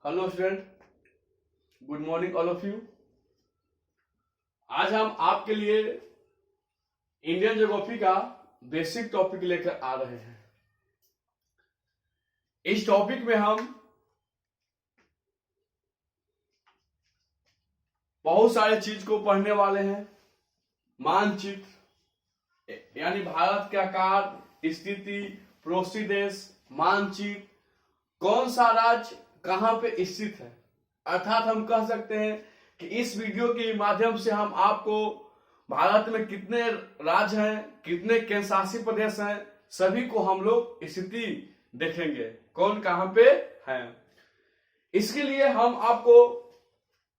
Hello student, good morning all of you. आज हम आपके लिए इंडियन ज्योग्राफी का बेसिक टॉपिक लेकर आ रहे हैं। इस टॉपिक में हम बहुत सारे चीज को पढ़ने वाले हैं। मानचित्र यानी भारत के आकार, स्थिति, पड़ोसी देश, मानचित्र, कौन सा राज्य कहां पे स्थित है। अर्थात हम कह सकते हैं कि इस वीडियो के माध्यम से हम आपको भारत में कितने राज्य हैं, कितने केंद्र शासित प्रदेश हैं, सभी को हम लोग स्थिति देखेंगे, कौन कहां पे है। इसके लिए हम आपको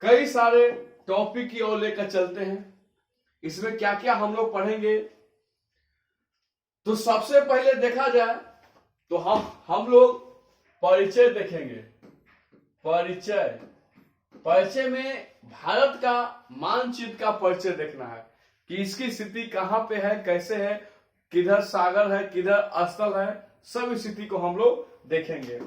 कई सारे टॉपिक की ओर लेकर चलते हैं। इसमें क्या क्या हम लोग पढ़ेंगे, तो सबसे पहले देखा जाए तो हम लोग परिचय देखेंगे। परिचय में भारत का मानचित्र का परिचय देखना है कि इसकी स्थिति कहां पे है, कैसे है, किधर सागर है, किधर स्थल है, सब स्थिति को हम लोग देखेंगे।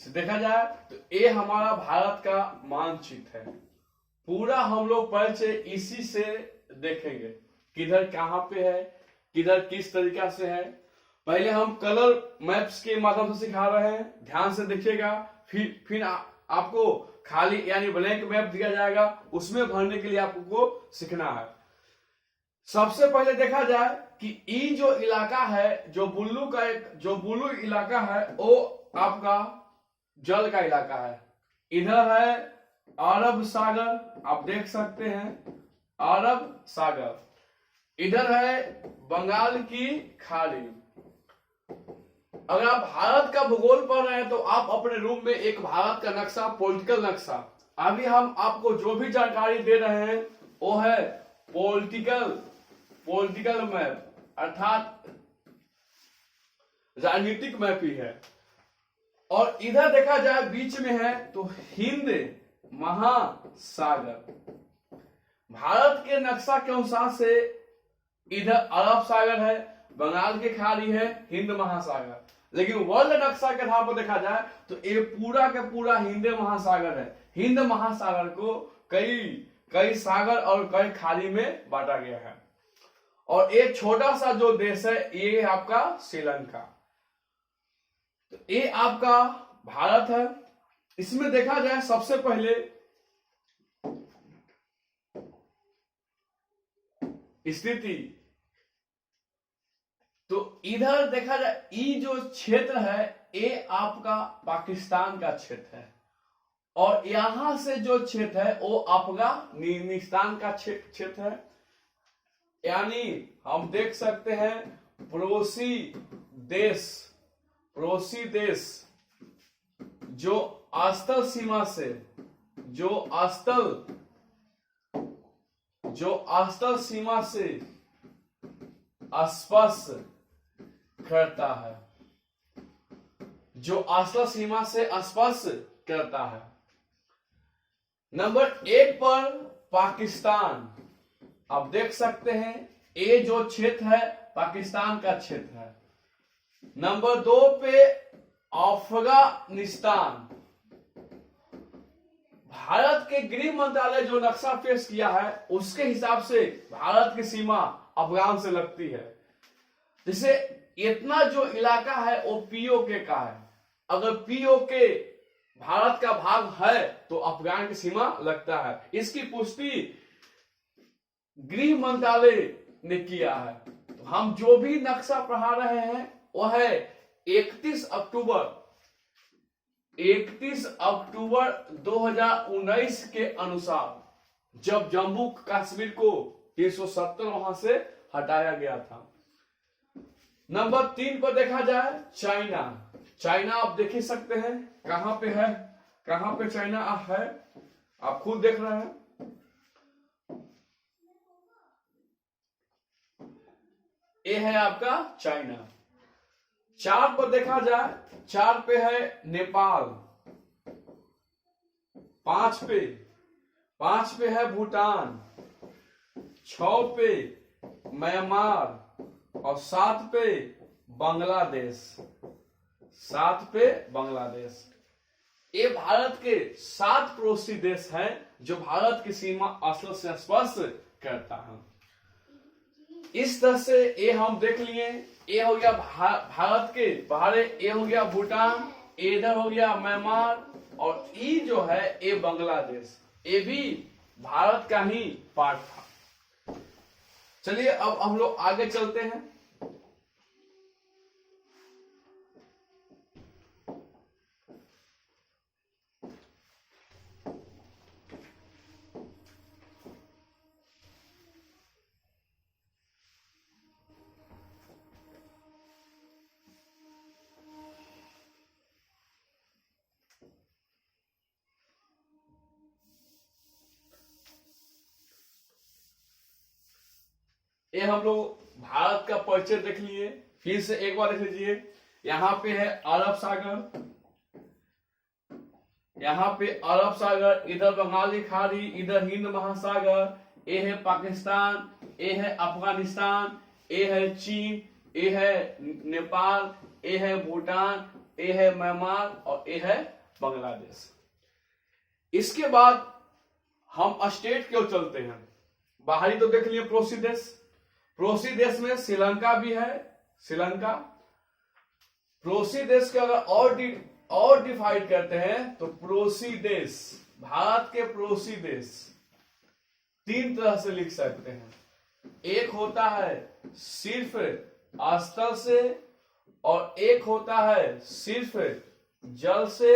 देखा जाए तो ये हमारा भारत का मानचित्र है। पूरा हम लोग परिचय इसी से देखेंगे, किधर कहां पे है, किधर किस तरीका से है। पहले हम कलर मैप्स के माध्यम से सिखा रहे हैं, ध्यान से देखिएगा। फिर आपको खाली यानी ब्लैंक मैप दिया जाएगा, उसमें भरने के लिए आपको सीखना है। सबसे पहले देखा जाए कि ये जो इलाका है, जो ब्लू इलाका है, वो आपका जल का इलाका है। इधर है अरब सागर, आप देख सकते हैं अरब सागर। इधर है बंगाल की खाड़ी। अगर आप भारत का भूगोल पढ़ रहे हैं तो आप अपने रूम में एक भारत का नक्शा, पॉलिटिकल नक्शा, अभी हम आपको जो भी जानकारी दे रहे हैं वो है पॉलिटिकल मैप, अर्थात राजनीतिक मैप ही है। और इधर देखा जाए बीच में है तो हिंद महासागर। भारत के नक्शा के अनुसार से इधर अरब सागर है, बंगाल की खाड़ी है, हिंद महासागर। लेकिन वर्ल्ड नक्शा के आधार पर देखा जाए तो ये पूरा का पूरा हिंद महासागर है। हिंद महासागर को कई सागर और कई खाड़ी में बांटा गया है। और एक छोटा सा जो देश है ये आपका श्रीलंका। तो ये आपका भारत है। इसमें देखा जाए सबसे पहले स्थिति, तो इधर देखा जाए ये जो क्षेत्र है ये आपका पाकिस्तान का क्षेत्र है, और यहां से जो क्षेत्र है वो अफगानिस्तान का क्षेत्र है। यानी हम देख सकते हैं पड़ोसी देश जो स्थल सीमा से, जो स्थल सीमा से स्पर्श करता है, जो स्थल सीमा से स्पर्श करता है। नंबर 1 पर पाकिस्तान, आप देख सकते हैं ये जो क्षेत्र है पाकिस्तान का क्षेत्र है। नंबर 2 पे अफगानिस्तान। भारत के गृह मंत्रालय जो नक्शा पेश किया है उसके हिसाब से भारत की सीमा अफगान से लगती है। जैसे इतना जो इलाका है वो पीओके का है। अगर पीओके भारत का भाग है तो अफगान की सीमा लगता है। इसकी पुष्टि गृह मंत्रालय ने किया है। तो हम जो भी नक्शा पढ़ा रहे हैं वह है 31 अक्टूबर 2019 के अनुसार, जब जम्मू कश्मीर को 370 वहां से हटाया गया था। नंबर 3 पर देखा जाए चाइना आप देख ही सकते हैं कहां पे है, कहां पे चाइना है, आप खुद देख रहे हैं। ये है आपका चाइना। 4 पर देखा जाए, 4 पे है नेपाल, 5 पे है भूटान, 6 पे म्यांमार और 7 पे बांग्लादेश। 7 पे बांग्लादेश। ये भारत के 7 पड़ोसी देश हैं जो भारत की सीमा स्थल से स्पर्श करता है। इस तरह से ये हम देख लिए। ये हो गया भारत के बाहर, ये हो गया भूटान, इधर हो गया म्यांमार, और ये जो है ये बांग्लादेश, ये भी भारत का ही पार्ट था। चलिए अब हम लोग आगे चलते हैं। ये हम लोग भारत का परिचय देख लिए। फिर से एक बार देख लीजिए। यहाँ पे है अरब सागर, यहाँ पे अरब सागर, इधर बंगाली खाड़ी, इधर हिंद महासागर, ये है पाकिस्तान, ये है अफगानिस्तान, ये है चीन, ये है नेपाल, ये है भूटान, ये है म्यांमार और ये है बांग्लादेश। इसके बाद हम स्टेट क्यों चलते हैं। बाहरी तो देख लिए पड़ोसी देश। पड़ोसी देश में श्रीलंका भी है। श्रीलंका पड़ोसी देश के अगर और डिवाइड करते हैं तो पड़ोसी देश, भारत के पड़ोसी देश 3 तरह से लिख सकते हैं। एक होता है सिर्फ स्थल से, और एक होता है सिर्फ जल से,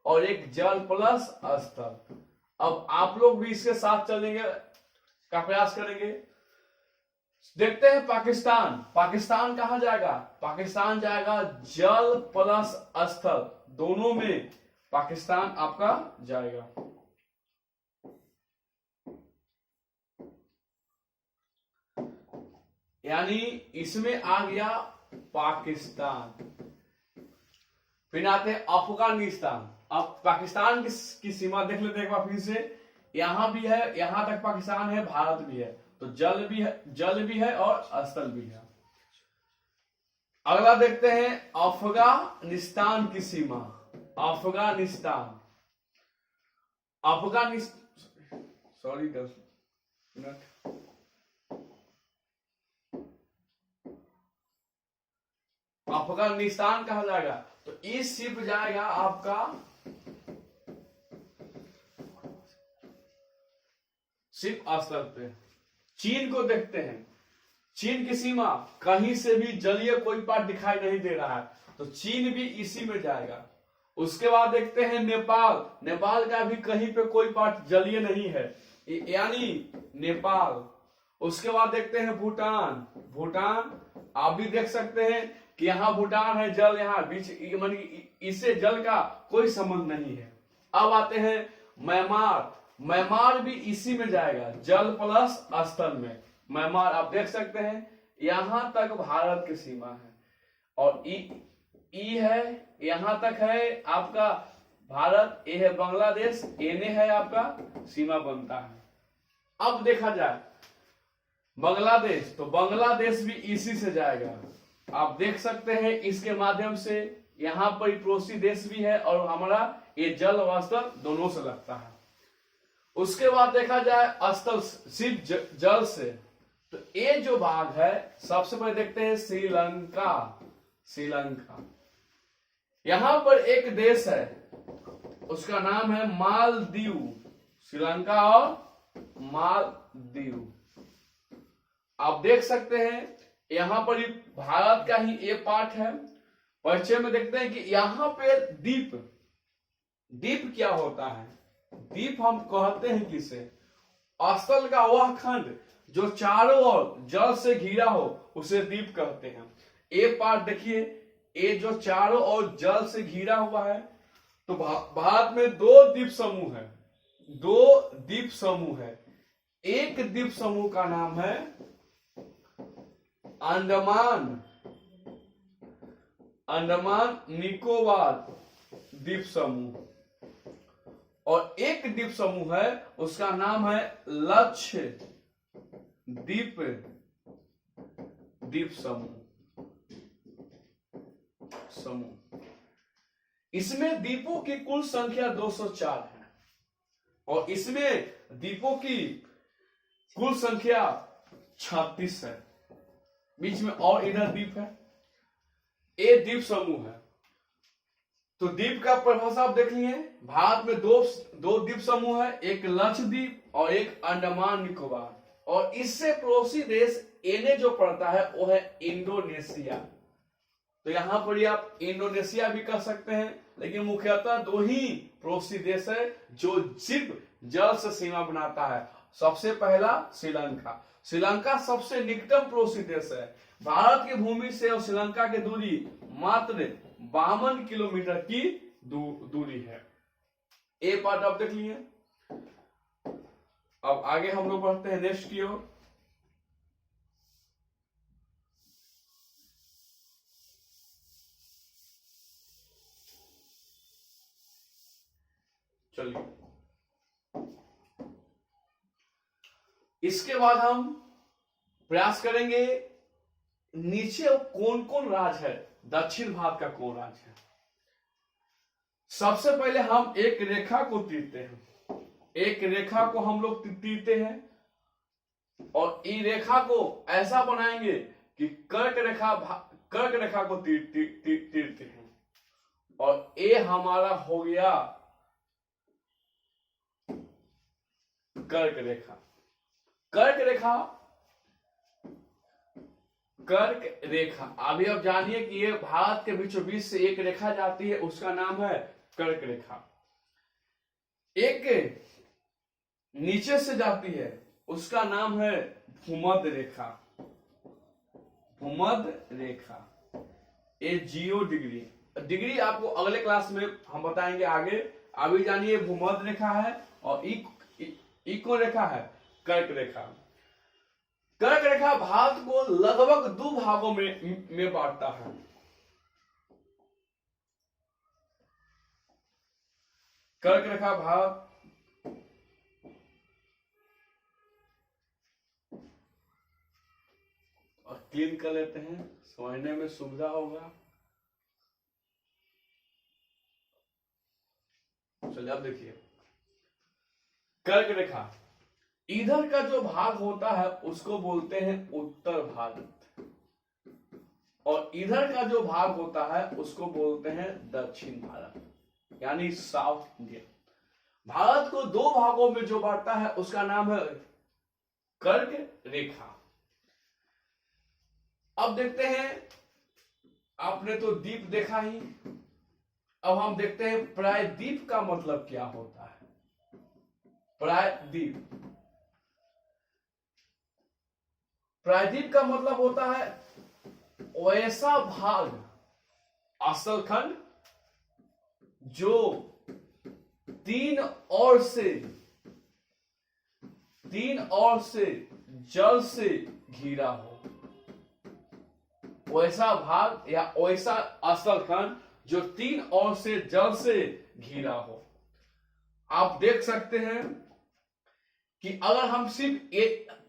और एक जल प्लस स्थल। अब आप लोग भी इसके साथ चलेंगे का प्रयास करेंगे। देखते हैं पाकिस्तान। पाकिस्तान कहां जाएगा। पाकिस्तान जाएगा जल प्लस स्थल, दोनों में पाकिस्तान आपका जाएगा। यानी इसमें आ गया पाकिस्तान। फिर आते हैं अफगानिस्तान। अब पाकिस्तान की सीमा देख लेते हैं एक बार फिर से। यहां भी है, यहां तक पाकिस्तान है, भारत भी है, तो जल भी है और स्थल भी है। अगला देखते हैं अफगानिस्तान की सीमा। अफगानिस्तान सॉरी 10 मिनट। अफगानिस्तान कहा जाएगा तो इस सिर्फ जाएगा आपका सिर्फ स्थल पे। चीन को देखते हैं। चीन की सीमा कहीं से भी जलीय कोई पार्ट दिखाई नहीं दे रहा है, तो चीन भी इसी में जाएगा। उसके बाद देखते हैं नेपाल। नेपाल का भी कहीं पे कोई पार्ट जलीय नहीं है, यानी नेपाल। उसके बाद देखते हैं भूटान। भूटान आप भी देख सकते हैं कि यहाँ भूटान है, जल यहाँ बीच, इससे जल का कोई संबंध नहीं है। अब आते हैं म्यांमार। म्यांमार भी इसी में जाएगा, जल प्लस स्थल में। म्यांमार आप देख सकते हैं यहां तक भारत की सीमा है, और ई है, यहां तक है आपका भारत, ये है बांग्लादेश, एने है आपका सीमा बनता है। अब देखा जाए बांग्लादेश, तो बांग्लादेश भी इसी से जाएगा। आप देख सकते हैं इसके माध्यम से यहां पर पड़ोसी देश भी है, और हमारा ये जल और स्थल दोनों से लगता है। उसके बाद देखा जाए स्थल सिर्फ जल से, तो ये जो भाग है सबसे पहले देखते हैं श्रीलंका। श्रीलंका यहां पर एक देश है, उसका नाम है मालदीव। श्रीलंका और मालदीव आप देख सकते हैं यहां पर भारत का ही एक पार्ट है। परिचय में देखते हैं कि यहां पे द्वीप, द्वीप क्या होता है। द्वीप हम कहते हैं किसे, स्थल का वह खंड जो चारों ओर जल से घिरा हो उसे द्वीप कहते हैं। एक पार्ट देखिए, ये जो चारों ओर जल से घिरा हुआ है, तो भारत में 2 द्वीप समूह है। 2 द्वीप समूह है। एक द्वीप समूह का नाम है अंडमान निकोबार द्वीप समूह, और एक द्वीप समूह है उसका नाम है द्वीप द्वीप समूह समूह। इसमें द्वीपों की कुल संख्या 204 है और इसमें द्वीपों की कुल संख्या 36 है। बीच में और इधर द्वीप है। ये द्वीप समूह है। तो द्वीप का परिभाषा आप देख लिए। भारत में दो द्वीप समूह है, एक लक्षद्वीप और एक अंडमान निकोबार। और इससे पड़ोसी देश एने जो पड़ता है वो है इंडोनेशिया। तो यहां पर ही आप इंडोनेशिया भी कह सकते हैं, लेकिन मुख्यतः दो ही पड़ोसी देश है जो सिर्फ जल से सीमा बनाता है। सबसे पहला श्रीलंका। श्रीलंका सबसे निकटतम पड़ोसी देश है। भारत की भूमि से और श्रीलंका की दूरी मात्र 52 किलोमीटर की दूरी है। ए पार्ट आप देख लिए। अब आगे हम लोग बढ़ते हैं नेक्स्ट की ओर। चलिए, इसके बाद हम प्रयास करेंगे नीचे कौन कौन राज्य है, दक्षिण भारत का कौन राज्य है। सबसे पहले हम एक रेखा को तीरते हैं। एक रेखा को हम लोग तीरते हैं और इस रेखा को ऐसा बनाएंगे कि कर्क रेखा को तीरते हैं और ये हमारा हो गया कर्क रेखा। कर्क रेखा अभी आप जानिए कि ये भारत के बीचों बीच से एक रेखा जाती है, उसका नाम है कर्क रेखा। एक नीचे से जाती है, उसका नाम है भूमध्य रेखा। भूमध्य रेखा ये 0 डिग्री आपको अगले क्लास में हम बताएंगे आगे। अभी जानिए भूमध्य रेखा है और इको रेखा है कर्क रेखा। कर्क रेखा भारत को लगभग 2 भागों में बांटता है। कर्क रेखा भारत और क्लीन कर लेते हैं, समझने में सुविधा होगा। चलिए अब देखिए, कर्क रेखा इधर का जो भाग होता है उसको बोलते हैं उत्तर भारत और इधर का जो भाग होता है उसको बोलते हैं दक्षिण भारत, यानी साउथ इंडिया। भारत को 2 भागों में जो बांटता है उसका नाम है कर्क रेखा। अब देखते हैं, आपने तो द्वीप देखा ही, अब हम देखते हैं प्रायद्वीप का मतलब क्या होता है। प्रायद्वीप का मतलब होता है वैसा भाग, असल खंड जो 3 ओर से जल से घिरा हो। वैसा भाग या वैसा असल खंड जो 3 ओर से जल से घिरा हो। आप देख सकते हैं कि अगर हम सिर्फ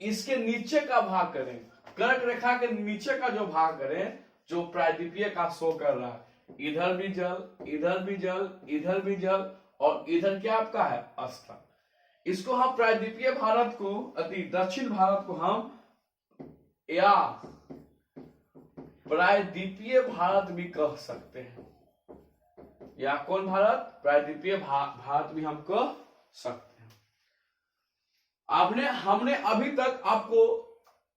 इसके नीचे का भाग करें, कर्क रेखा के नीचे का जो भाग करें, जो प्रायद्वीपीय का शो कर रहा है, इधर भी जल, इधर भी जल, इधर भी जल और इधर क्या आपका है स्थल। इसको हम प्रायद्वीपीय भारत को अति दक्षिण भारत को हम या प्रायद्वीपीय भारत भी कह सकते हैं, या कौन भारत, प्रायद्वीपीय भारत भी हम कह सकते हैं। हमने अभी तक आपको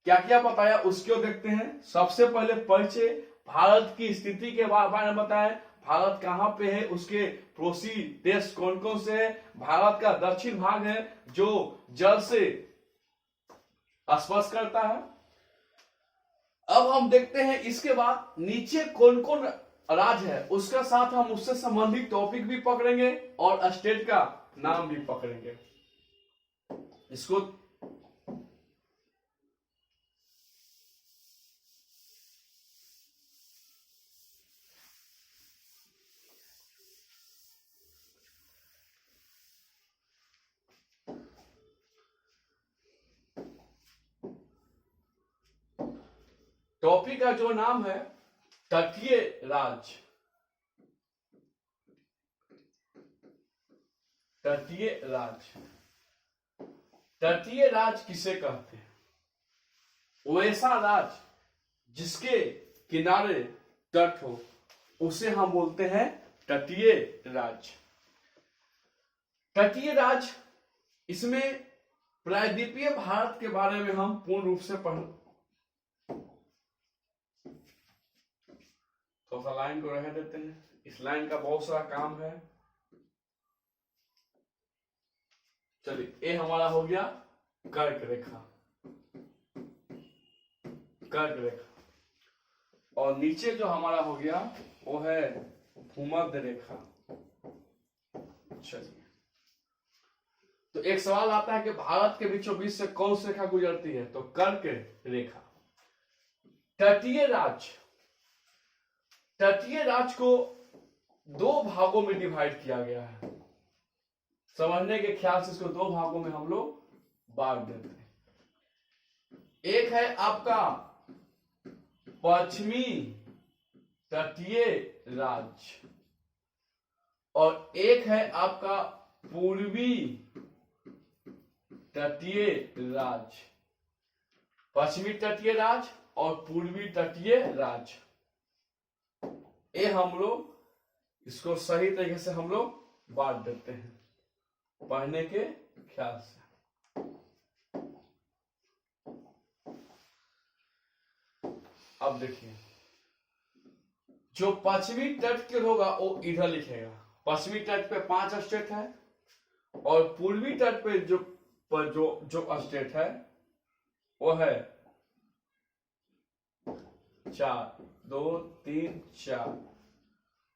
क्या क्या बताया उसको देखते हैं। सबसे पहले परिचय, भारत की स्थिति के बारे में बताया, भारत कहां पे है, उसके पड़ोसी देश कौन कौन से है, भारत का दक्षिण भाग है जो जल से स्पर्श करता है। अब हम देखते हैं इसके बाद नीचे कौन कौन राज्य है, उसका साथ हम उससे संबंधित टॉपिक भी पकड़ेंगे और स्टेट का नाम भी पकड़ेंगे। इसको टॉपिक का जो नाम है तटीय राज्य। तटीय राज्य, तटीय राज्य किसे कहते हैं? वो ऐसा राज्य जिसके किनारे तट हो, उसे हम बोलते हैं तटीय राज्य। तटीय राज्य, इसमें प्रायद्वीपीय भारत के बारे में हम पूर्ण रूप से पढ़, तो लाइन को रह देते हैं, इस लाइन का बहुत सारा काम है। चलिए, ये हमारा हो गया कर्क रेखा, कर्क रेखा। और नीचे जो हमारा हो गया वो है भूमध्य रेखा। चलिए, तो एक सवाल आता है कि भारत के बीचों बीच से कौन सी रेखा गुजरती है? तो कर्क रेखा। तटीय राज्य, तटीय राज्य को दो भागों में डिवाइड किया गया है। समझने के ख्याल से इसको दो भागों में हम लोग बांट देते हैं। एक है आपका पश्चिमी तटीय राज्य और एक है आपका पूर्वी तटीय राज्य। पश्चिमी तटीय राज्य और पूर्वी तटीय राज्य, ये हम लोग इसको सही तरीके से हम लोग बांट देते हैं पढ़ने के ख्याल से। अब देखिए, जो पश्चिमी तट के होगा वो इधर लिखेगा। पश्चिमी तट पे 5 स्टेट है और पूर्वी तट पे जो स्टेट है वो है 4, 2, 3, 4।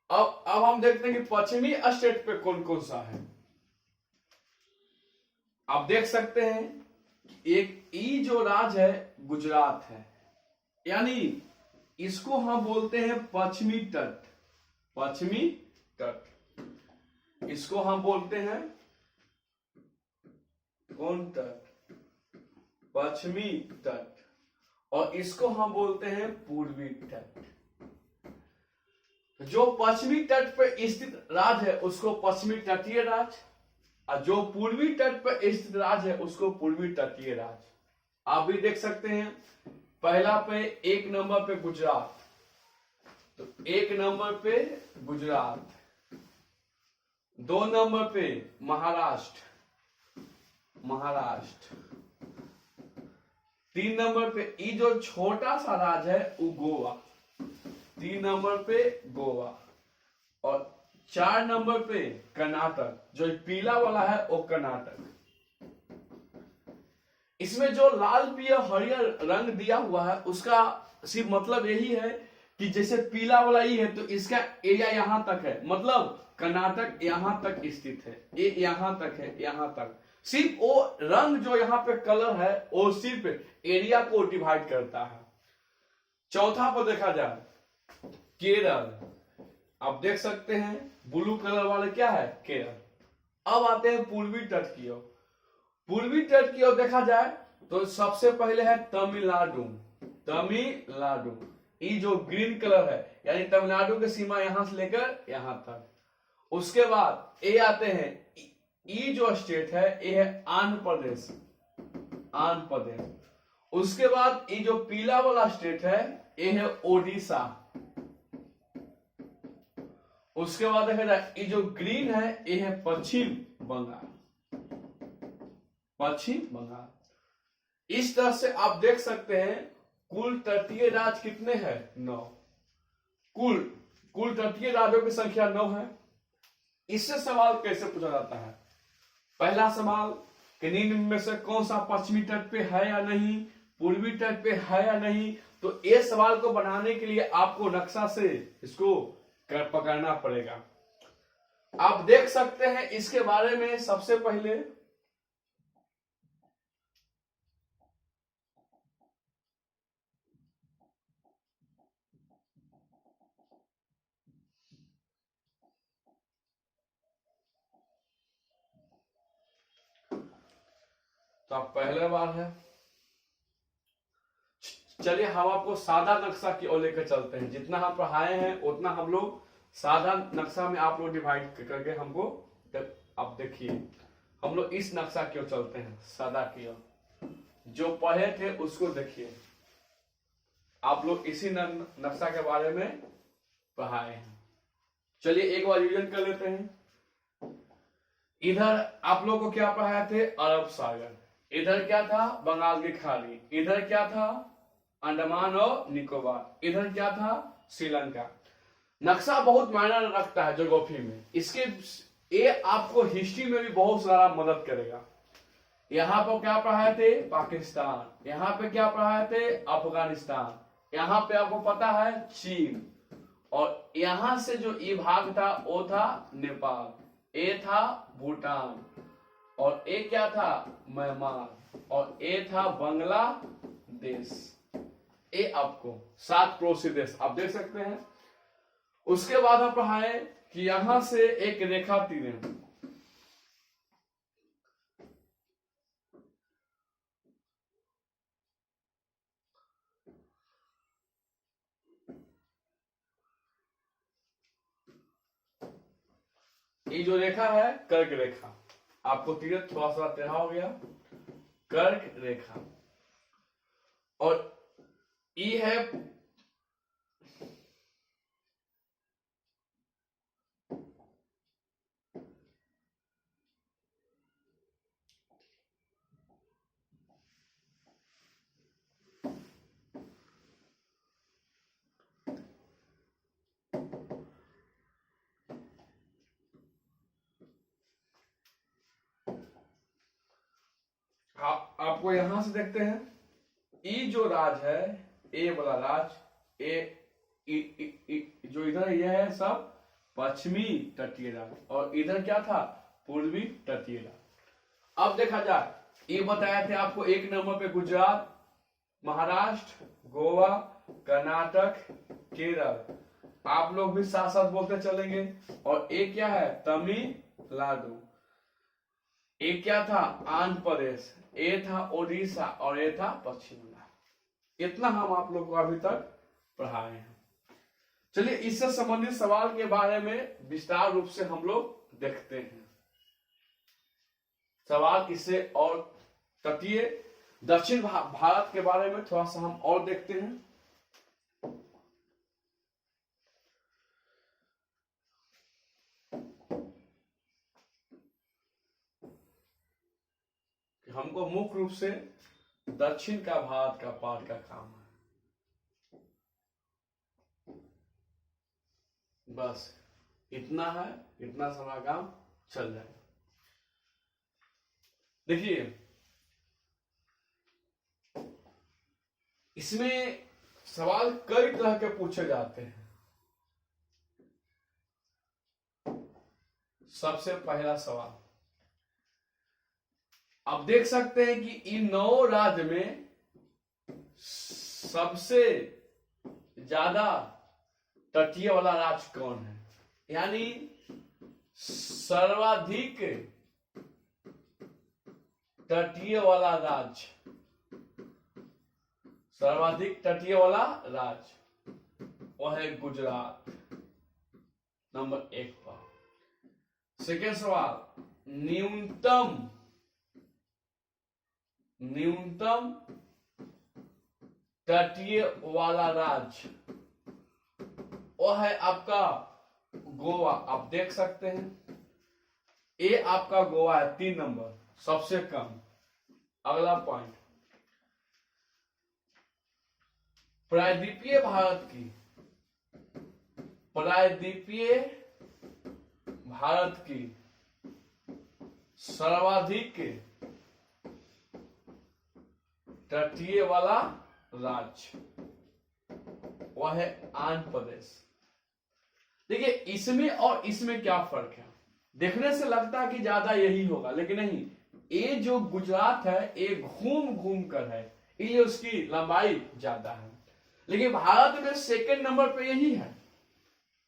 अब हम देखते हैं कि पश्चिमी स्टेट पे कौन कौन सा है। आप देख सकते हैं कि एक ई जो राज्य है गुजरात है, यानी इसको हम बोलते हैं पश्चिमी तट। पश्चिमी तट, इसको हम बोलते हैं कौन तट? पश्चिमी तट। और इसको हम बोलते हैं पूर्वी तट। जो पश्चिमी तट पर स्थित राज्य है उसको पश्चिमी तटीय राज्य, और जो पूर्वी तट पर स्थित राज्य है उसको पूर्वी तटीय राज्य। आप भी देख सकते हैं, पहला पे 1 नंबर पे गुजरात, तो 1 नंबर पे गुजरात, 2 नंबर पे महाराष्ट्र, 3 नंबर पे ये जो छोटा सा राज्य है वो गोवा, 3 नंबर पे गोवा, और 4 नंबर पे कर्नाटक, जो पीला वाला है वो कर्नाटक। इसमें जो लाल पीला हरियर रंग दिया हुआ है उसका सिर्फ मतलब यही है कि जैसे पीला वाला ही है तो इसका एरिया यहां तक है, मतलब कर्नाटक यहां तक स्थित है, ये यहां तक है, यहां तक। सिर्फ वो रंग जो यहाँ पे कलर है वो सिर्फ एरिया को डिवाइड करता है। चौथा पर देखा जाए केरल, आप देख सकते हैं ब्लू कलर वाले क्या है? केरल। अब आते हैं पूर्वी तट की ओर। पूर्वी तट की ओर देखा जाए तो सबसे पहले है तमिलनाडु। तमिलनाडु, ये जो ग्रीन कलर है यानी तमिलनाडु की सीमा यहां से लेकर यहां तक। उसके बाद ये आते हैं, ये जो स्टेट है ये है आंध्र प्रदेश, आंध्र प्रदेश। उसके बाद ये जो पीला वाला स्टेट है ये है ओडिशा। उसके बाद देखा जाए ये जो ग्रीन है ये है पश्चिम बंगाल, पश्चिम बंगाल। इस तरह से आप देख सकते हैं कुल तटीय राज्य कितने हैं? 9। कुल तटीय राज्यों की संख्या 9 है। इससे सवाल कैसे पूछा जाता है? पहला सवाल कि निम्न में से कौन सा पश्चिमी तट पे है या नहीं, पूर्वी तट पे है या नहीं। तो ये सवाल को बनाने के लिए आपको नक्शा से इसको पकड़ना पड़ेगा। आप देख सकते हैं इसके बारे में सबसे पहले तो आप पहले बार है चलिए हम आपको सादा नक्शा की ओर लेकर चलते हैं। जितना हम पढ़ाए हैं उतना हम लोग सादा नक्शा में आप लोग डिवाइड करके हमको, अब देखिए हम लोग इस नक्शा की ओर चलते हैं, सादा की ओर। जो पढ़े थे उसको देखिए, आप लोग इसी नक्शा के बारे में पढ़ाए हैं। चलिए एक बार रिवीजन कर लेते हैं। इधर आप लोग को क्या पढ़ाए थे? अरब सागर। इधर क्या था? बंगाल की खाड़ी। इधर क्या था? अंडमान और निकोबार। इधर क्या था? श्रीलंका। नक्शा बहुत मायना रखता है ज्योग्राफी में। इसके ये आपको हिस्ट्री में भी बहुत सारा मदद करेगा। यहाँ पर क्या पढ़ाए थे? पाकिस्तान। यहाँ पे क्या पढ़ाए थे? अफगानिस्तान। यहाँ पे आपको पता है चीन। और यहां से जो ये भाग था वो था नेपाल, ये था भूटान, और ये क्या था? म्यांमार, और ये था बांग्लादेश। ये आपको 7 पड़ोसी देश आप देख सकते हैं। उसके बाद हम पढ़ाए कि यहां से एक रेखा तीरे, ये जो रेखा है कर्क रेखा, आपको तीर थोड़ा सा टेढ़ा हो गया, कर्क रेखा। और ये है आपको यहां से देखते हैं, ये जो राज है, ए वाला राज, जो इधर ये है सब पश्चिमी तटीय राज, और इधर क्या था? पूर्वी तटीय राज। अब देखा जाए, ये बताए थे आपको 1 नंबर पे गुजरात, महाराष्ट्र, गोवा, कर्नाटक, केरल। आप लोग भी साथ साथ बोलते चलेंगे। और एक क्या है? तमिलनाडु। एक क्या था? आंध्र प्रदेश। ये था ओडिशा, और ये था पश्चिम बंगाल। इतना हम आप लोग को अभी तक पढ़ाए हैं। चलिए इससे संबंधित सवाल के बारे में विस्तार रूप से हम लोग देखते हैं। सवाल इससे और तटीय दक्षिण भारत के बारे में थोड़ा सा हम और देखते हैं। हमको मुख्य रूप से दक्षिण का भारत का पाठ का काम है। बस इतना है, इतना सारा काम चल जाएगा। देखिए इसमें सवाल कई तरह के पूछे जाते हैं। सबसे पहला सवाल आप देख सकते हैं कि इन 9 राज्य में सबसे ज्यादा तटीय वाला राज्य कौन है? यानी सर्वाधिक तटीय वाला राज्य, सर्वाधिक तटीय वाला राज्य वह है गुजरात, नंबर 1 पर। सेकेंड सवाल, न्यूनतम तटीय वाला राज्य वह है आपका गोवा। आप देख सकते हैं ये आपका गोवा है 3 नंबर, सबसे कम। अगला पॉइंट, प्रायद्वीपीय भारत की सर्वाधिक तटीय वाला राज्य वह है आंध्र प्रदेश। देखिए इसमें और इसमें क्या फर्क है? देखने से लगता है कि ज्यादा यही होगा, लेकिन नहीं। ये जो गुजरात है ये घूम घूम कर है, ये उसकी लंबाई ज्यादा है। लेकिन भारत में सेकंड नंबर पे यही है।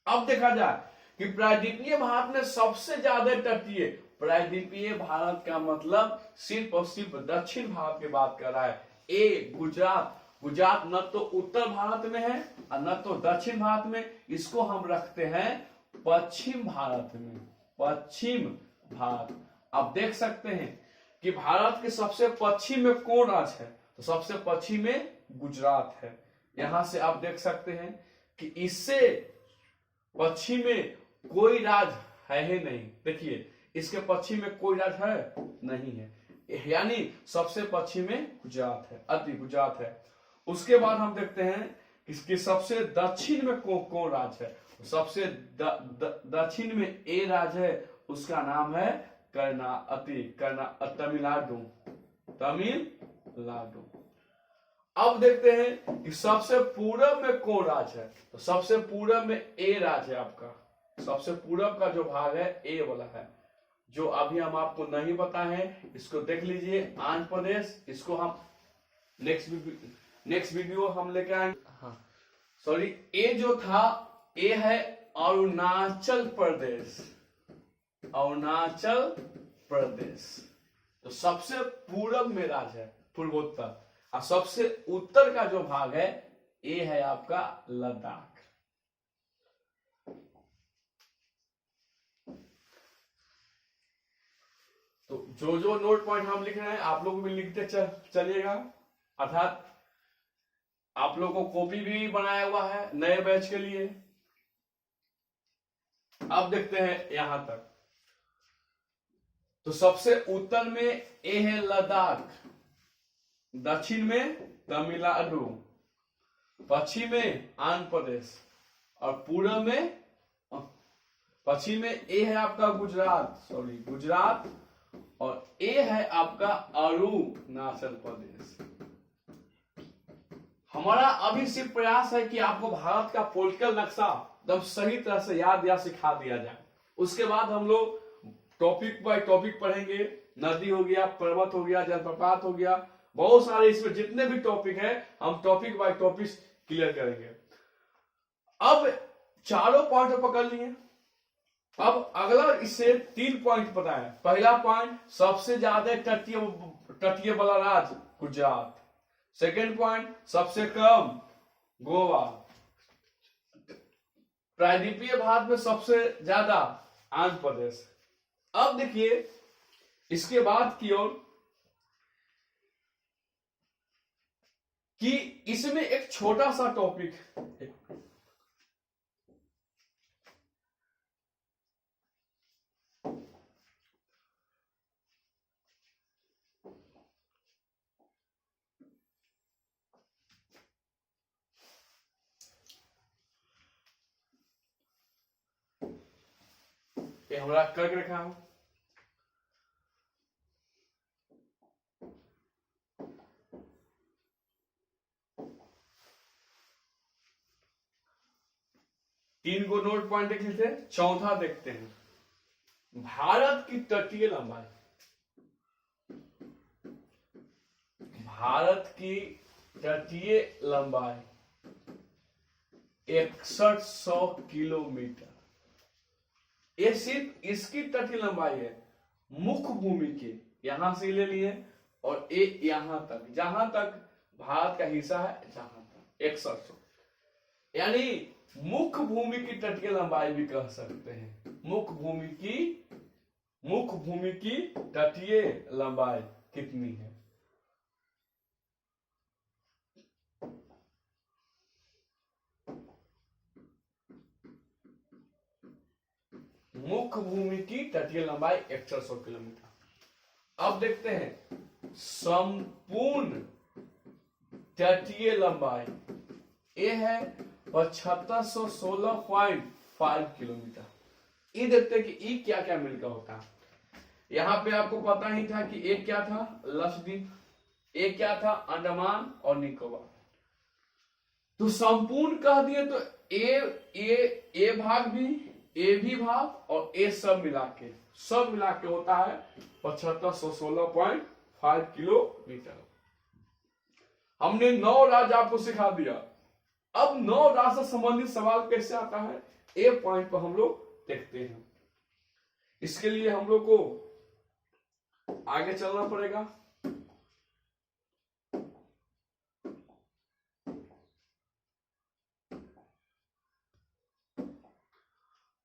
अब देखा जाए कि प्रायद्वीपीय भारत में सबसे ज्यादा तटीय, प्रायद्वीपीय भारत का मतलब सिर्फ और सिर्फ दक्षिण भारत की बात कर रहा है। ए गुजरात गुजरात न तो उत्तर भारत में है और न तो दक्षिण भारत में, इसको हम रखते हैं पश्चिम भारत में, पश्चिम भारत। आप देख सकते हैं कि भारत के सबसे पश्चिम में कौन राज्य है, तो सबसे पश्चिम में गुजरात है। यहां से आप देख सकते हैं कि इससे पश्चिम में कोई राज्य है ही नहीं। देखिए इसके पश्चिम में कोई राज्य है नहीं है, यानी सबसे पश्चिम में गुजरात है, अति गुजरात है। उसके बाद हम देखते हैं इसके सबसे दक्षिण में कौन राज्य है, सबसे दक्षिण में ए राज्य है, उसका नाम है तमिलनाडु, तमिलनाडु। अब देखते हैं कि सबसे पूरब में कौन राज्य है, तो सबसे पूरब में ए राज्य है आपका, सबसे पूरब का जो भाग है ए वाला है, जो अभी हम आपको नहीं बताए, इसको देख लीजिए, आंध्र प्रदेश। इसको हम नेक्स्ट वीडियो हम लेके आएंगे। हाँ सॉरी, ए जो था ए है अरुणाचल प्रदेश, अरुणाचल प्रदेश। तो सबसे पूरब में राज्य है पूर्वोत्तर, और सबसे उत्तर का जो भाग है ये है आपका लद्दाख। तो जो नोट पॉइंट हम लिख रहे हैं आप लोग भी लिखते चलिएगा, अर्थात आप लोग को कॉपी भी बनाया हुआ है नए बैच के लिए। अब देखते हैं यहां तक, तो सबसे उत्तर में ए है लद्दाख, दक्षिण में तमिलनाडु, पश्चिम में आंध्र प्रदेश, और पूर्व में पश्चिम में ए है आपका गुजरात, सॉरी गुजरात, और ए है आपका अरुणाचल प्रदेश। हमारा अभी सिर्फ प्रयास है कि आपको भारत का पॉलिटिकल नक्शा एकदम सही तरह से याद या सिखा दिया जाए। उसके बाद हम लोग टॉपिक बाय टॉपिक पढ़ेंगे, नदी हो गया, पर्वत हो गया, जलप्रपात हो गया, बहुत सारे इसमें जितने भी टॉपिक है हम टॉपिक बाय टॉपिक क्लियर करेंगे। अब चारों पॉइंट पकड़ लिए, अब अगला इससे 3 पॉइंट पता है। पहला पॉइंट, सबसे ज्यादा तटीय वाला राज्य गुजरात। सेकेंड पॉइंट, सबसे कम गोवा। प्रायद्वीपीय भारत में सबसे ज्यादा आंध्र प्रदेश। अब देखिए इसके बाद की ओर कि इसमें एक छोटा सा टॉपिक, ये हमरा करके रखा हूं, तीन को नोट पॉइंट देख लेते हैं। चौथा देखते हैं, भारत की तटीय लंबाई, भारत की तटीय लंबाई 6100 किलोमीटर। ये सिर्फ इसकी तटीय लंबाई है, मुख्य भूमि की यहां से ले लिए और ये यहां तक, जहां तक भारत का हिस्सा है, जहां तक 6100, यानी मुख्य भूमि की तटीय लंबाई भी कह सकते हैं। मुख्य भूमि की तटीय लंबाई कितनी है? मुख्य भूमि की तटीय लंबाई 6100 किलोमीटर। अब देखते हैं संपूर्ण तटीय लंबाई, ये है 7516.5 किलोमीटर। ये देखते हैं कि ये क्या क्या मिलकर होता है। यहां पे आपको पता ही था कि एक क्या था, लक्षद्वीप, एक क्या था, अंडमान और निकोबार। तो संपूर्ण कह दिए तो ए भाग भी, ए भी भाग और ए सब मिला के होता है 7516.5 किलोमीटर। हमने 9 राज्य आपको सिखा दिया। अब 9 राज्य से संबंधित सवाल कैसे आता है, ए पॉइंट पर हम लोग देखते हैं। इसके लिए हम लोग को आगे चलना पड़ेगा।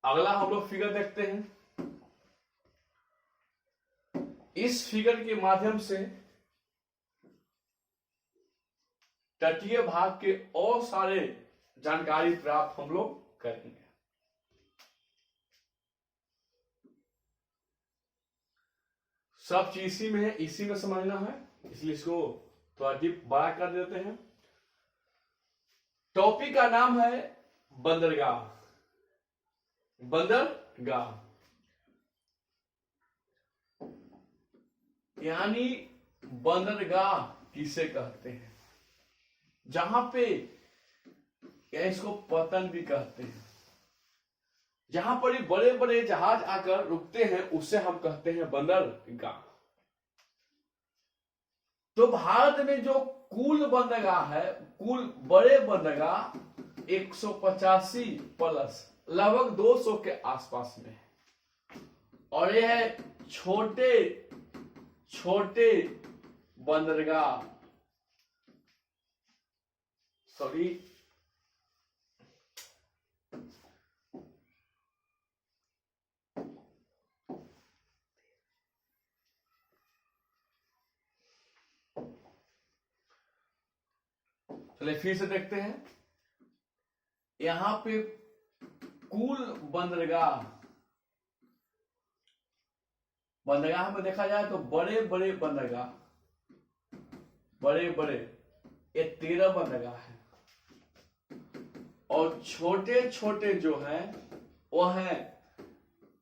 अगला हम लोग फिगर देखते हैं। इस फिगर के माध्यम से तटीय भाग के और सारे जानकारी प्राप्त हम लोग करेंगे। सब चीज इसी में है, इसी में समझना है, इसलिए इसको थोड़ा डीप बड़ा कर देते हैं। टॉपिक का नाम है बंदरगाह। बंदरगाह यानी बंदरगाह किसे कहते हैं, जहां पे या इसको पतन भी कहते हैं, जहां पर बड़े बड़े जहाज आकर रुकते हैं उसे हम कहते हैं बंदरगाह। तो भारत में जो कुल बंदरगाह है, कुल बड़े बंदरगाह 185 प्लस लगभग 200 के आसपास में है। और यह है छोटे छोटे बंदरगाह, सॉरी चलिए फिर से देखते हैं। यहां पे कुल बंदरगाह में देखा जाए तो बड़े बड़े बंदरगाह, बड़े बड़े ये 13 बंदरगाह है, और छोटे छोटे जो है वो है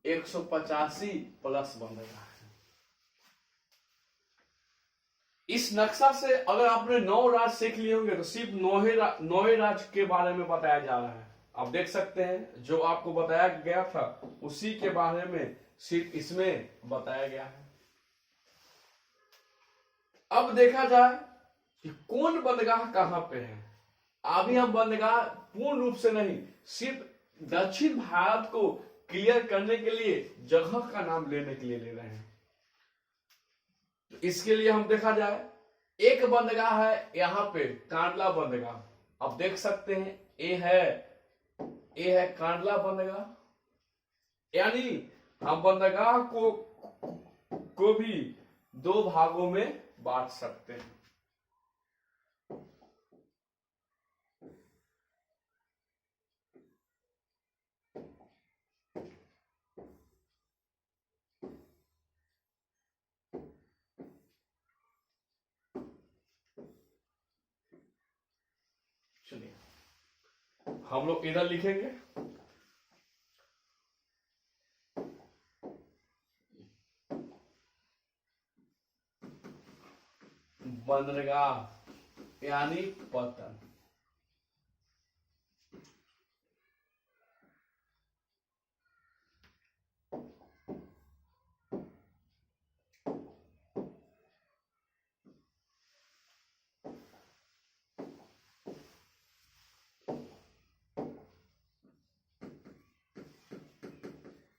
185 प्लस बंदरगाह है। इस नक्शा से अगर आपने 9 राज्य सीख लिए होंगे तो सिर्फ 9 राज्य के बारे में बताया जा रहा है। आप देख सकते हैं जो आपको बताया गया था उसी के बारे में सिर्फ इसमें बताया गया है। अब देखा जाए कि कौन बंदरगाह कहां पे है। अभी हम बंदरगाह पूर्ण रूप से नहीं, सिर्फ दक्षिण भारत को क्लियर करने के लिए जगह का नाम लेने के लिए ले रहे हैं। तो इसके लिए हम देखा जाए, एक बंदरगाह है यहां पे कांडला बंदरगाह। आप देख सकते हैं ये है कांडला बंदरगाह। यानी हम बंदरगाह को भी 2 भागों में बांट सकते हैं। चलिए हम लोग इधर लिखेंगे बंदरगाह यानी पतन।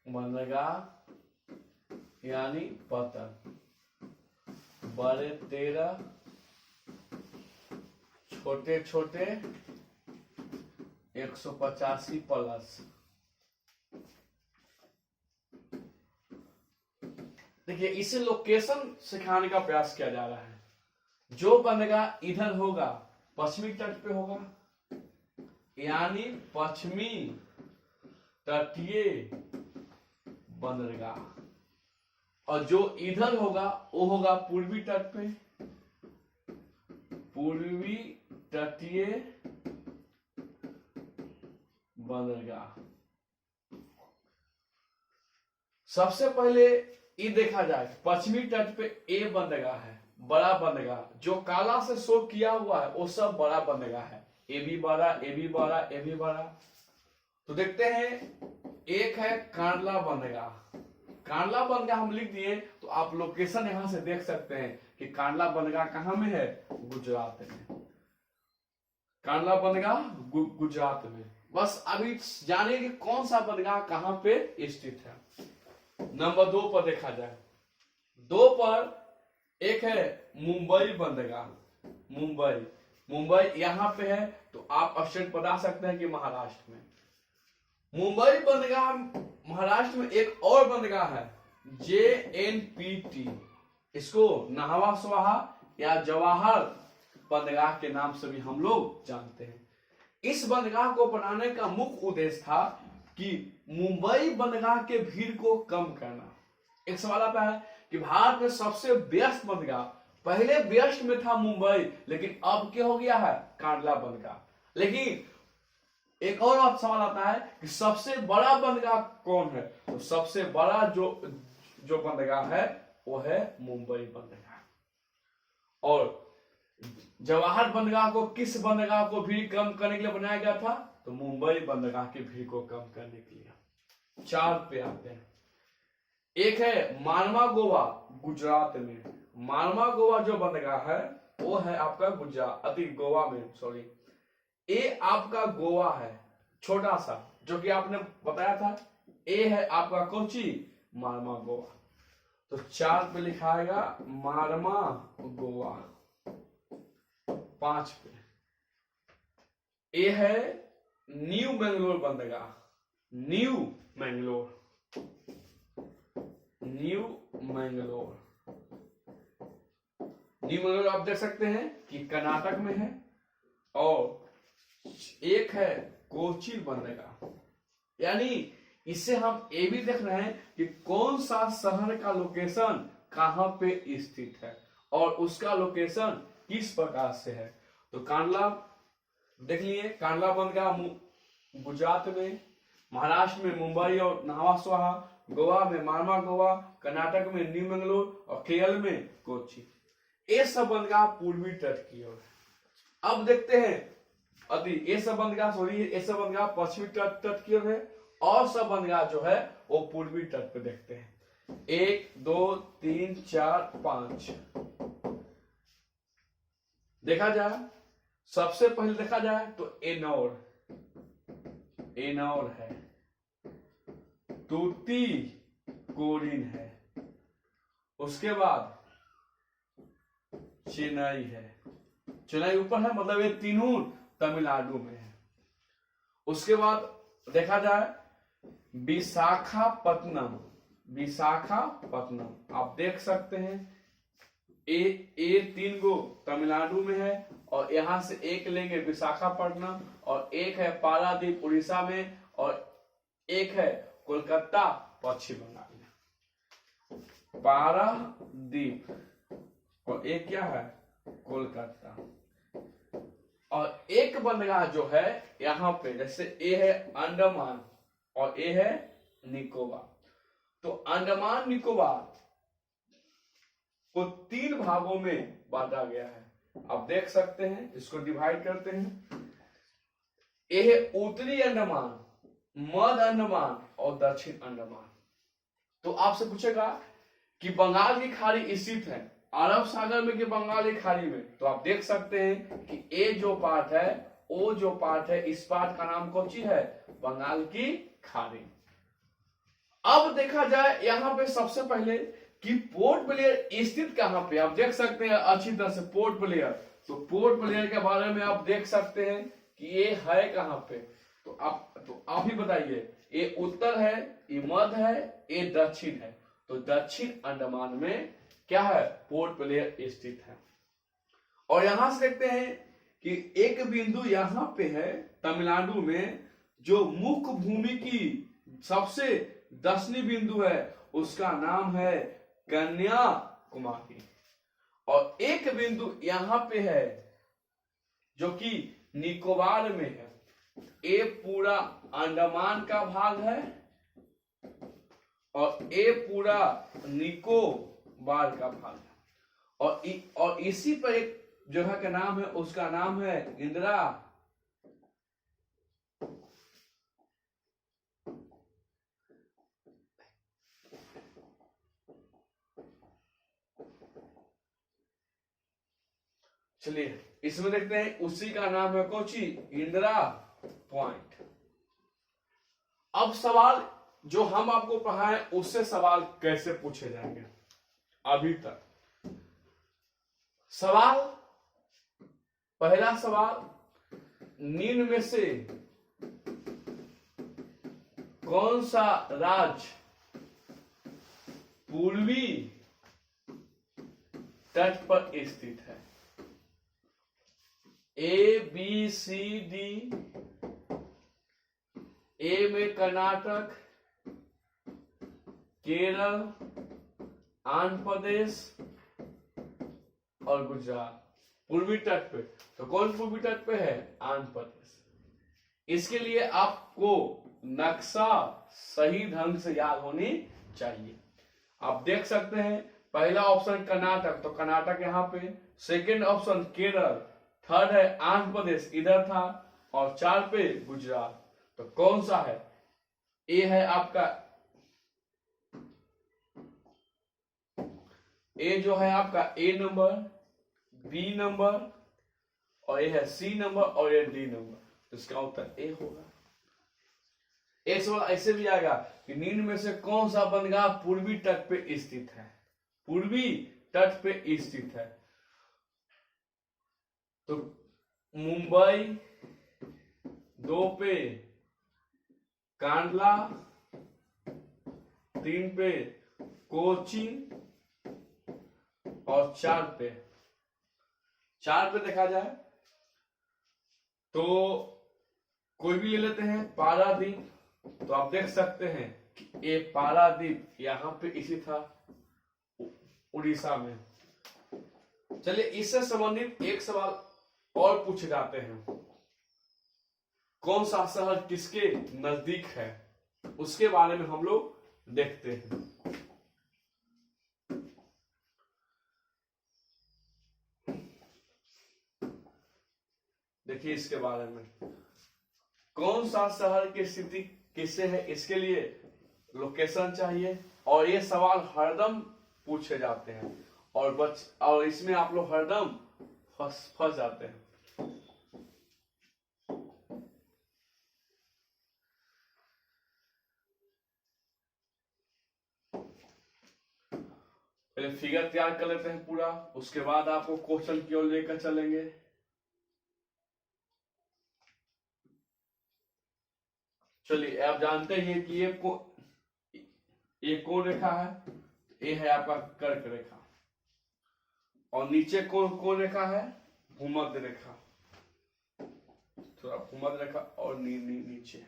बंदरगाह यानी पतन, बड़े 13 छोटे छोटे 185 प्लस। देखिए इसे लोकेशन सिखाने का प्रयास किया जा रहा है। जो बंदरगाह इधर होगा पश्चिमी तट पे होगा, यानी पश्चिमी तटीय बंदरगाह, और जो इधर होगा वो होगा पूर्वी तट पे, पूर्वी तटीय बंदरगाह। सबसे पहले ये देखा जाए, पश्चिमी तट पे ए बंदरगाह है, बड़ा बंदरगाह। जो काला से शो किया हुआ है वो सब बड़ा बंदरगाह है। ए भी बड़ा, ए भी बड़ा, ए भी बड़ा। तो देखते हैं, एक है कांडला बंदरगाह। कांडला बंदरगाह हम लिख दिए तो आप लोकेशन यहां से देख सकते हैं कि कांडला बंदरगाह कहां में है, गुजरात में। कांडला बंदरगाह गुजरात में। बस अभी जानिए कि कौन सा बंदरगाह कहां पे स्थित है। नंबर 2 पर देखा जाए, 2 पर एक है मुंबई बंदरगाह। मुंबई यहां पे है, तो आप ऑप्शन बता सकते हैं कि महाराष्ट्र में। मुंबई बंदरगाह महाराष्ट्र में एक और बंदरगाह है JNPT, इसको नाहवा स्वाहा या जवाहर बंदरगाह के नाम से भी हम लोग जानते हैं। इस बंदरगाह को बनाने का मुख्य उद्देश्य था कि मुंबई बंदरगाह के भीड़ को कम करना। एक सवाल आता है कि भारत में सबसे व्यस्त बंदरगाह, पहले व्यस्त में था मुंबई, लेकिन अब क्या हो गया है, कांडला बंदरगाह। लेकिन एक और बात सवाल आता है कि सबसे बड़ा बंदरगाह कौन है, तो सबसे बड़ा जो बंदरगाह है वो है मुंबई बंदरगाह। और जवाहर बंदरगाह को किस बंदरगाह को भीड़ कम करने के लिए बनाया गया था, तो मुंबई बंदरगाह की भीड़ को कम करने के लिए। 4 पे आते हैं। एक है मानवा गोवा गुजरात में, मानवा गोवा जो बंदरगाह है वो है आपका गुजरात गोवा में, सॉरी, ये आपका गोवा है छोटा सा, जो कि आपने बताया था। ए है आपका कोची, मारमा गोवा। तो 4 पे लिखाएगा मारमा गोवा। 5 पे ए है न्यू मैंगलोर बंदरगाह, new Mangalore, new Mangalore. New Mangalore आप देख सकते हैं कि कर्नाटक में है। और एक है कोचीन बंदरगाह, यानी इससे हम ये भी देख रहे हैं कि कौन सा शहर का लोकेशन कहां पे स्थित है और उसका लोकेशन किस प्रकार से है। तो कांडला देख लिए, कांडला बंदरगाह गुजरात में, महाराष्ट्र में मुंबई और नाहवा स्वाहा, गोवा में मारमा गोवा, कर्नाटक में न्यू मैंगलोर और केरल में कोची। ये सब बंदरगाह पूर्वी तट की ओर है। अब देखते हैं ये सब बंदरगाह पश्चिमी तट की ओर है और सब बंदरगाह जो है वो पूर्वी तट पे देखते हैं। 1 2 3 4 5 देखा जाए, सबसे पहले देखा जाए तो एनौर है, तूतीकोरिन है, उसके बाद चेन्नई है, चेन्नई ऊपर है, मतलब ये तीनों तमिलनाडु में है। उसके बाद देखा जाए विशाखापत्तनम, आप देख सकते हैं ये 3 गो तमिलनाडु में है और यहां से एक लेंगे विशाखापट्टनम, और एक है पारादीप उड़ीसा में, और एक है कोलकाता पश्चिम बंगाल में। पारादीप और एक क्या है, कोलकाता। और एक बंदरगाह जो है यहां पे, जैसे ए है अंडमान और ए है निकोबार। तो अंडमान निकोबार को 3 भागों में बांटा गया है। आप देख सकते हैं, इसको डिवाइड करते हैं। ए है उत्तरी अंडमान, मध्य अंडमान और दक्षिण अंडमान। तो आपसे पूछेगा कि बंगाल की खाड़ी स्थित है अरब सागर में कि बंगाल की खाड़ी में, तो आप देख सकते हैं कि ए जो पार्ट है, ओ जो पार्ट है, इस पार्ट का नाम कौन सी है, बंगाल की खाड़ी। अब देखा जाए यहां पे सबसे पहले कि पोर्ट ब्लेयर स्थित कहां पे, आप देख सकते हैं अच्छी तरह से पोर्ट ब्लेयर। तो पोर्ट ब्लेयर के बारे में आप देख सकते हैं कि ये है कहां पे, तो आप ही बताइए, ये उत्तर है, ये मध्य है, ये दक्षिण है। तो दक्षिण अंडमान में क्या है, पोर्ट ब्लेयर स्थित है। और यहां से देखते हैं कि एक बिंदु यहां पे है तमिलनाडु में, जो मुख्य भूमि की सबसे दक्षिणी बिंदु है, उसका नाम है कन्याकुमारी। और एक बिंदु यहां पे है जो कि निकोबार में है। ये पूरा अंडमान का भाग है और ये पूरा निकोबार का भाग है। और इसी पर एक जगह का नाम है, उसका नाम है इंदिरा चलिए इसमें देखते हैं, उसी का नाम है कोची, इंदिरा पॉइंट। अब सवाल जो हम आपको पढ़ाए उससे सवाल कैसे पूछे जाएंगे। अभी तक सवाल, पहला सवाल, निम्न में से कौन सा राज्य पूर्वी तट पर स्थित है? A B C D. ए में कर्नाटक, केरल, आंध्र प्रदेश और गुजरात। पूर्वी तट पे, तो कौन पूर्वी तट पे है? आंध्र प्रदेश। इसके लिए आपको नक्शा सही ढंग से याद होनी चाहिए। आप देख सकते हैं, पहला ऑप्शन कर्नाटक, तो कर्नाटक यहाँ पे। सेकंड ऑप्शन केरल, थर्ड है आंध्र प्रदेश, इधर था, और 4 पे गुजरात। तो कौन सा है? ए है आपका, ए जो है आपका ए नंबर, बी नंबर, और ये है सी नंबर, और ये डी नंबर। तो इसका उत्तर ए होगा। एक सवाल ऐसे भी आएगा कि निम्न में से कौन सा बंदरगाह पूर्वी तट पे स्थित है? पूर्वी तट पे स्थित है, तो मुंबई, 2 पे कांडला, 3 पे कोचीन, और 4 पे देखा जाए तो कोई भी ले लेते हैं। पारादीप, तो आप देख सकते हैं कि ये पारादीप यहां पे इसी था, उड़ीसा में। चलिए, इससे संबंधित एक सवाल और पूछे जाते हैं। कौन सा शहर किसके नजदीक है, उसके बारे में हम लोग देखते हैं। देखिए इसके बारे में, कौन सा शहर की स्थिति किससे है, इसके लिए लोकेशन चाहिए। और ये सवाल हरदम पूछे जाते हैं, और इसमें आप लोग हरदम फंस जाते हैं। पहले फिगर तैयार कर लेते हैं पूरा, उसके बाद आपको क्वेश्चन की ओर लेकर चलेंगे। चलिए, आप जानते हैं कि ये कौन रेखा है? ये है आपका कर्क रेखा, और नीचे कौन रेखा है? भूमध्य रेखा। थोड़ा भूमध्य रेखा और नीचे है।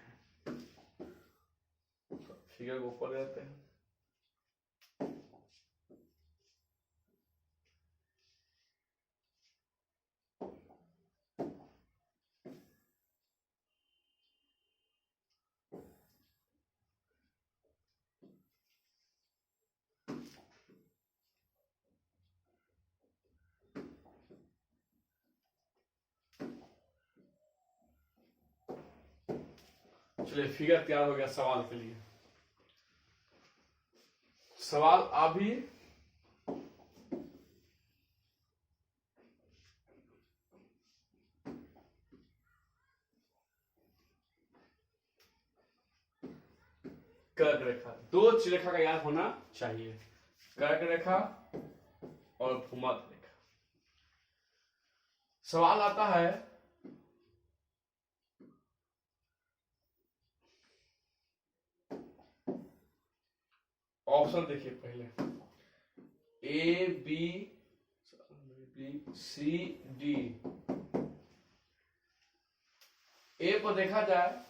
फिगर को ऊपर रहते हैं। चलिए, फिगर तैयार हो गया सवाल के लिए। सवाल अभी कर्क रेखा, 2 रेखा का याद होना चाहिए, कर्क रेखा और भूमध्य रेखा। सवाल आता है, ऑप्शन देखिए पहले, ए बी सी डी। ए पर देखा जाए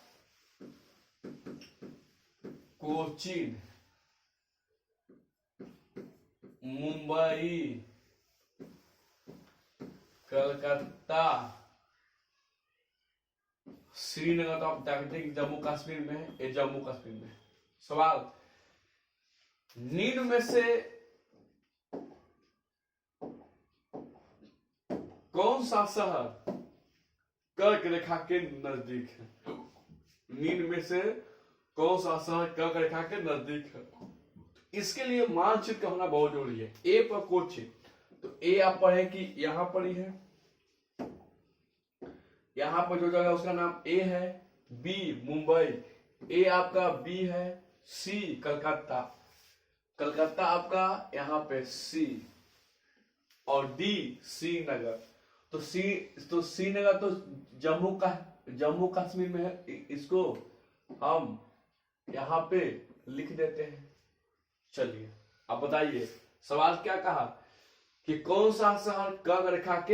कोचीन, मुंबई, कलकत्ता, श्रीनगर। तो आप जानते हैं जम्मू कश्मीर में है, ये जम्मू कश्मीर में है। सवाल, निम्न में से कौन सा शहर कर्क रेखा के नजदीक है? निम्न में से कौन सा शहर कर्क रेखा के नजदीक है? इसके लिए मानचित्र होना बहुत जरूरी है। ए पर कोचीन, तो ए आप पढ़े कि यहां पर ही है, यहां पर जो जगह उसका नाम ए है। बी मुंबई, ए आपका बी है। सी कलकत्ता, कलकत्ता आपका यहाँ पे सी, और डी श्रीनगर। तो श्रीनगर तो जम्मू कश्मीर में है। इसको हम यहाँ पे लिख देते हैं। चलिए अब बताइए सवाल क्या कहा कि कौन सा शहर कर्क रेखा के